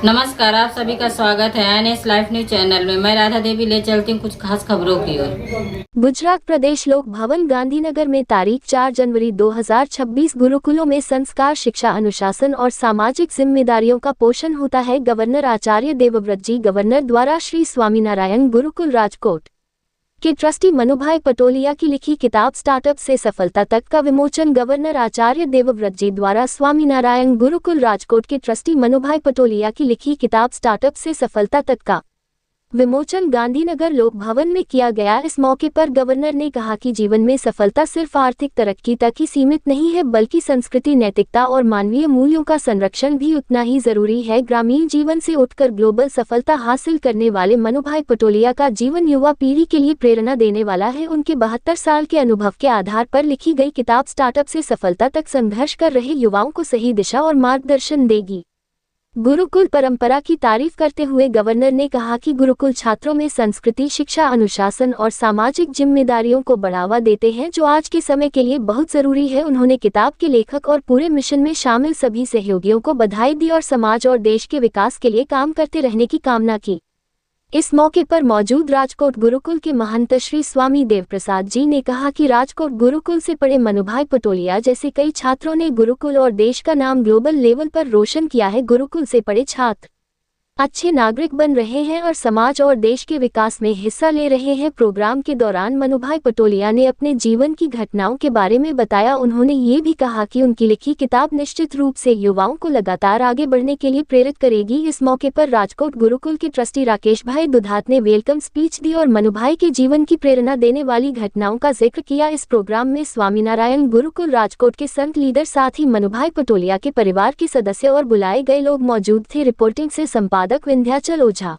नमस्कार, आप सभी का स्वागत है एनएस लाइफ न्यूज चैनल में। मैं राधा देवी ले चलती हूँ कुछ खास खबरों की ओर। गुजरात प्रदेश लोक भवन गांधीनगर में तारीख 4 जनवरी 2026 गुरुकुलों में संस्कार, शिक्षा, अनुशासन और सामाजिक जिम्मेदारियों का पोषण होता है। गवर्नर आचार्य देवव्रत जी गवर्नर द्वारा श्री स्वामीनारायण गुरुकुल राजकोट के ट्रस्टी मनुभाई पटोलिया की लिखी किताब स्टार्टअप से सफलता तक का विमोचन। गवर्नर आचार्य देवव्रत जी द्वारा स्वामीनारायण गुरुकुल राजकोट के ट्रस्टी मनुभाई पटोलिया की लिखी किताब स्टार्टअप से सफलता तक का विमोचन गांधीनगर लोक भवन में किया गया। इस मौके पर गवर्नर ने कहा कि जीवन में सफलता सिर्फ आर्थिक तरक्की तक ही सीमित नहीं है, बल्कि संस्कृति, नैतिकता और मानवीय मूल्यों का संरक्षण भी उतना ही जरूरी है। ग्रामीण जीवन से उठकर ग्लोबल सफलता हासिल करने वाले मनुभाई पटोलिया का जीवन युवा पीढ़ी के लिए प्रेरणा देने वाला है। उनके 72 साल के अनुभव के आधार पर लिखी गई किताब स्टार्टअप से सफलता तक संघर्ष कर रहे युवाओं को सही दिशा और मार्गदर्शन देगी। गुरुकुल परंपरा की तारीफ करते हुए गवर्नर ने कहा कि गुरुकुल छात्रों में संस्कृति, शिक्षा, अनुशासन और सामाजिक जिम्मेदारियों को बढ़ावा देते हैं, जो आज के समय के लिए बहुत जरूरी है। उन्होंने किताब के लेखक और पूरे मिशन में शामिल सभी सहयोगियों को बधाई दी और समाज और देश के विकास के लिए काम करते रहने की कामना की। इस मौके पर मौजूद राजकोट गुरुकुल के महंत श्री स्वामी देवप्रसाद जी ने कहा कि राजकोट गुरुकुल से पढ़े मनुभाई पटोलिया जैसे कई छात्रों ने गुरुकुल और देश का नाम ग्लोबल लेवल पर रोशन किया है। गुरुकुल से पढ़े छात्र अच्छे नागरिक बन रहे हैं और समाज और देश के विकास में हिस्सा ले रहे हैं। प्रोग्राम के दौरान मनुभाई पटोलिया ने अपने जीवन की घटनाओं के बारे में बताया। उन्होंने ये भी कहा कि उनकी लिखी किताब निश्चित रूप से युवाओं को लगातार आगे बढ़ने के लिए प्रेरित करेगी। इस मौके पर राजकोट गुरुकुल के ट्रस्टी राकेश भाई दुधात ने वेलकम स्पीच दी और मनुभाई के जीवन की प्रेरणा देने वाली घटनाओं का जिक्र किया। इस प्रोग्राम में स्वामीनारायण गुरुकुल राजकोट के संत लीडर, साथ ही मनुभाई पटोलिया के परिवार के सदस्य और बुलाए गए लोग मौजूद थे। रिपोर्टिंग से संपादक विंध्याचल ओझा।